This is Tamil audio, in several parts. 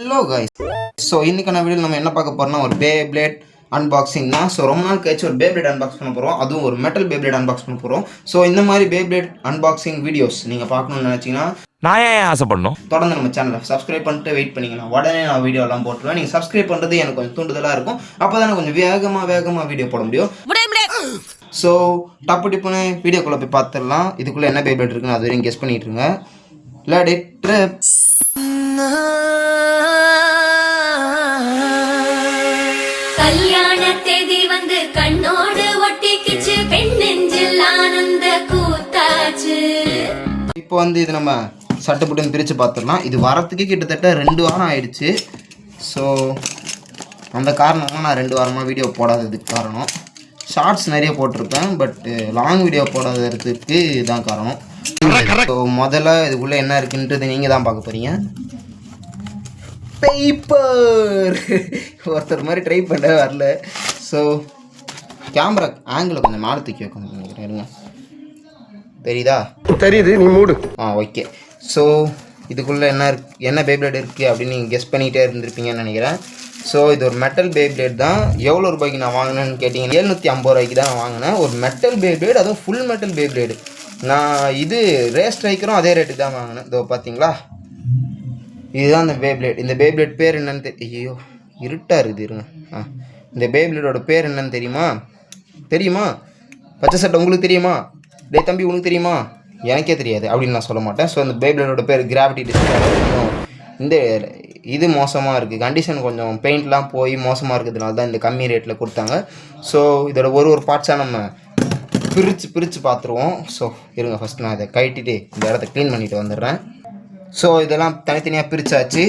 Hello guys. ஸோ இன்றைக்கான வீடியோ நம்ம என்ன பார்க்க போகிறோம்னா ஒரு பேப்ளேட் அன்பாக்சிங் தான். ஸோ ரொம்ப நாள் கழிச்சு ஒரு பேப்ளேட் அன்பாக்ஸ் பண்ண போகிறோம், அதுவும் ஒரு மெட்டல் பேப்ளேட் அன்பாக்ஸ் பண்ண போகிறோம். ஸோ இந்த மாதிரி பேப்ளேட் அன்பாக்சிங் வீடியோஸ் நீங்கள் பார்க்கணும்னு நினச்சிங்கன்னா நான் ஏன் ஆசைப்படணும், தொடர்ந்து நம்ம சேனலை சப்ஸ்கிரைப் பண்ணிட்டு வெயிட் பண்ணிங்கன்னா உடனே நான் வீடியோலாம் போட்டுருவேன். நீங்கள் சப்ஸ்கிரைப் பண்ணுறது எனக்கு கொஞ்சம் தூண்டுதலாக இருக்கும், அப்போ தானே கொஞ்சம் வேகமாக வீடியோ போட முடியும். ஸோ டப்பு டிப்புன்னு வீடியோக்குள்ளே போய் பார்த்துடலாம். இதுக்குள்ளே என்ன பேப்ளேட் இருக்குன்னு அது வரையும் கெஸ் பண்ணிட்டு இருங்க. Let it trip. கல்யாண தேதி வந்து கண்ணோடு ஒட்டிக்கிச்சு, பெண் நெஞ்சில் ஆனந்த கூத்தாச்சு. இப்போ வந்து இது நம்ம சட்டுப்புட்டுன்னு பிரித்து பார்த்துடலாம். இது வரத்துக்கு கிட்டத்தட்ட 2 வாரம் ஆயிடுச்சு. ஸோ அந்த காரணமாக நான் 2 வாரமாக வீடியோ போடாததுக்கு காரணம். ஷார்ட்ஸ் நிறைய போட்டிருப்பேன், பட் லாங் வீடியோ போடாததுக்கு இதுதான் காரணம். ஸோ முதல்ல இதுக்குள்ளே என்ன இருக்குன்றது நீங்கள் தான் பார்க்க போகிறீங்க. பேப்பர் ஒருத்தர் மாதிரி ட்ரை பண்ண வரல. ஸோ கேமரா ஆங்கிள் கொஞ்சம் மேலே தூக்கி வைக்கணும் நினைக்கிறேன். இருங்க, தெரியுதா? தெரியுது, நீ மூடு. ஓகே. ஸோ இதுக்குள்ளே என்ன பேப்ளேட் இருக்குது அப்படின்னு நீங்கள் கெஸ் பண்ணிகிட்டே இருந்திருப்பீங்கன்னு நினைக்கிறேன். ஸோ இது ஒரு மெட்டல் பேப்ளேட் தான். எவ்வளோ ரூபாய்க்கு நான் வாங்கினேன்னு கேட்டிங்கன்னா 750 ரூபாய்க்கு தான் நான் வாங்கினேன். ஒரு மெட்டல் பேப்ளேட், அதுவும் ஃபுல் மெட்டல் பேப்ளேடு. நான் இது ரேஸ் ஸ்ட்ரைக்கரும் அதே ரேட்டுக்கு தான் வாங்கினேன். இதோ பார்த்தீங்களா, இதுதான் இந்த பேப்ளேட். இந்த பேப்ளேட் பேர் என்னன்னு ஐயோ இருட்டாக இருக்குது, இருங்க. இந்த பேப்ளேட்டோட பேர் என்னன்னு தெரியுமா? பச்சை சட்டை உங்களுக்கு தெரியுமா? டே தம்பி உனக்கு தெரியுமா? எனக்கே தெரியாது அப்படின்னு நான் சொல்ல மாட்டேன். ஸோ இந்த பேப்ளேட்டோட பேர் கிராவிட்டி டிஸ்பிளே. இந்த இது மோசமாக இருக்குது, கண்டிஷன் கொஞ்சம் பெயிண்ட்லாம் போய் மோசமாக இருக்கிறதுனால தான் இந்த கம்மி ரேட்டில் கொடுத்தாங்க. ஸோ இதோட ஒரு பார்ட்ஸாக நம்ம பிரித்து பார்த்துருவோம். ஸோ இருங்க, ஃபஸ்ட் நான் இதை கட்டிட்டு இந்த இடத்த க்ளீன் பண்ணிவிட்டு வந்துடுறேன். ஸோ இதெல்லாம் தனித்தனியாக பிரித்தாச்சு.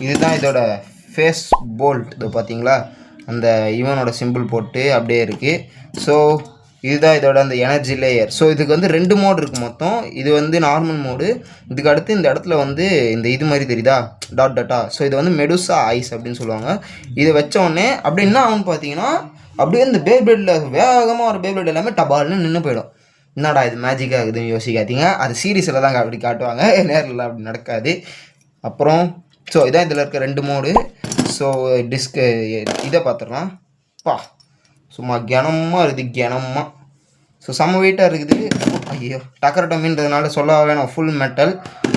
இதுதான் இதோட ஃபேஸ் போல்ட். இது பார்த்தீங்களா, அந்த இவனோட சிம்பிள் போட்டு அப்படியே இருக்குது. ஸோ இதுதான் இதோட அந்த எனர்ஜி லேயர். ஸோ இதுக்கு வந்து 2 மோடு இருக்குது மொத்தம். இது வந்து நார்மல் மோடு. இதுக்கு அடுத்து இந்த இடத்துல வந்து இந்த இது மாதிரி தெரியுதா, டாட்டா. ஸோ இது வந்து மெடுசா ஐஸ் அப்படின்னு சொல்லுவாங்க. இதை வச்சோடனே அப்படி என்ன ஆகும்னு பார்த்தீங்கன்னா, அப்படியே இந்த பேப்ளேட்டில் வேகமாக ஒரு பேப்ளேட் எல்லாமே டபால்னு நின்று போயிடும். என்னடா இது மேஜிக் ஆகுதுன்னு யோசிக்காதீங்க, அது சீரீஸில் தான் அப்படி காட்டுவாங்க, நேரில் அப்படி நடக்காது. அப்புறம் ஸோ இதான் இதில் இருக்க 2 மோடு. ஸோ டிஸ்க்கு இதை பார்த்துடலாம். சும்மா கனமாக இருக்குது, கனமாக. ஸோ செம்ம வெயிட்டாக இருக்குது. ஐயோ டக்கரட்டமின்றதுனால சொல்ல வேணும், ஃபுல் மெட்டல்.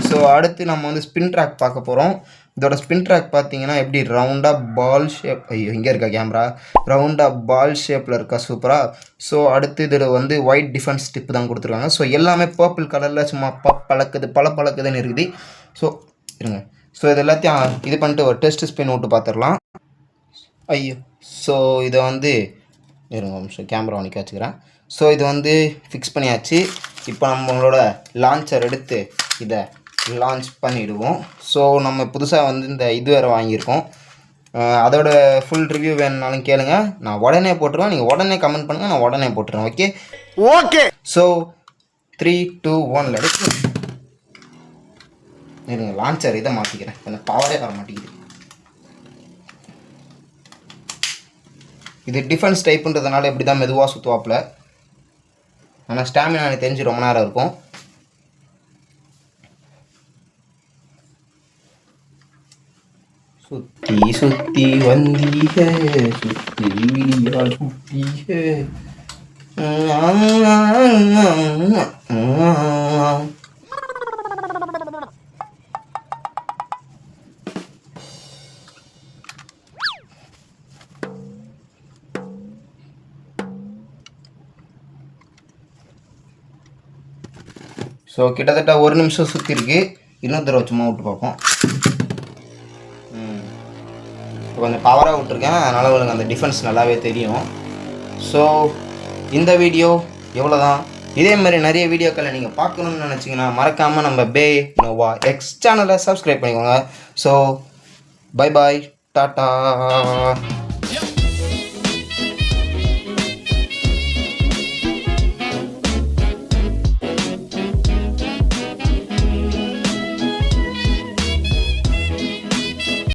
ஸோ அடுத்து நம்ம வந்து ஸ்பின் ட்ராக் பார்க்க போகிறோம். இதோட ஸ்பின் ட்ராக் பார்த்தீங்கன்னா எப்படி ரவுண்டாக பால் ஷேப், ஐயோ இங்கே இருக்கா கேமரா, ரவுண்டாக பால் ஷேப்பில் இருக்கா, சூப்பராக. ஸோ அடுத்து இதில் வந்து ஒயிட் டிஃபென்ஸ் ஸ்டிப் தான் கொடுத்துருக்காங்க. ஸோ எல்லாமே பர்பிள் கலரில் சும்மா பழக்குதுன்னு இருக்குது. ஸோ இருங்க, ஸோ இது எல்லாத்தையும் இது பண்ணிட்டு ஒரு டெஸ்ட் ஸ்பின் விட்டு பார்த்துடலாம். ஐயோ ஸோ இதை வந்து இருங்க நிமிஷம் கேமரா நிற்க வச்சுக்கிறேன். ஸோ இது வந்து ஃபிக்ஸ் பண்ணியாச்சு. இப்போ நம்மளோட லான்ச்சர் எடுத்து இதை லான்ச் பண்ணிவிடுவோம். ஸோ நம்ம புதுசாக வந்து இந்த இது வேறு வாங்கியிருக்கோம். அதோட ஃபுல் ரிவ்யூ வேணுனாலும் கேளுங்க, நான் உடனே போட்டுருவேன். நீங்கள் உடனே கமெண்ட் பண்ணுங்கள், நான் உடனே போட்டுருவேன். ஓகே. ஸோ 3, 2, 1 எடுத்து இருங்க, லான்ச்சர் இதை மாற்றிக்கிறேன், கொஞ்சம் பவரே வர மாட்டேங்குது. இது டிஃபென்ஸ் டைப்புன்றதுனால இப்படி தான் மெதுவாக சுற்றுவாப்பில். ஆனால் ஸ்டாமினா எனக்கு தெரிஞ்சு ரொம்ப நேரம் இருக்கும். சுற்றி சுற்றி வந்தீக, சுற்றி விடியால் சுட்டீக. ஸோ கிட்டத்தட்ட 1 நிமிஷம் சுற்றிருக்கு. இன்னொரு தடவை சும்மா விட்டு பார்ப்போம். கொஞ்சம் பவராக விட்டுருக்கேன், அதனால் உங்களுக்கு அந்த டிஃபென்ஸ் நல்லாவே தெரியும். ஸோ இந்த வீடியோ எவ்வளோ தான். இதே மாதிரி நிறைய வீடியோக்களை நீங்கள் பார்க்கணுன்னு நினச்சிங்கன்னா மறக்காமல் நம்ம பே நோவா எக்ஸ் சேனலை சப்ஸ்கிரைப் பண்ணிக்கோங்க. So bye bye, tata.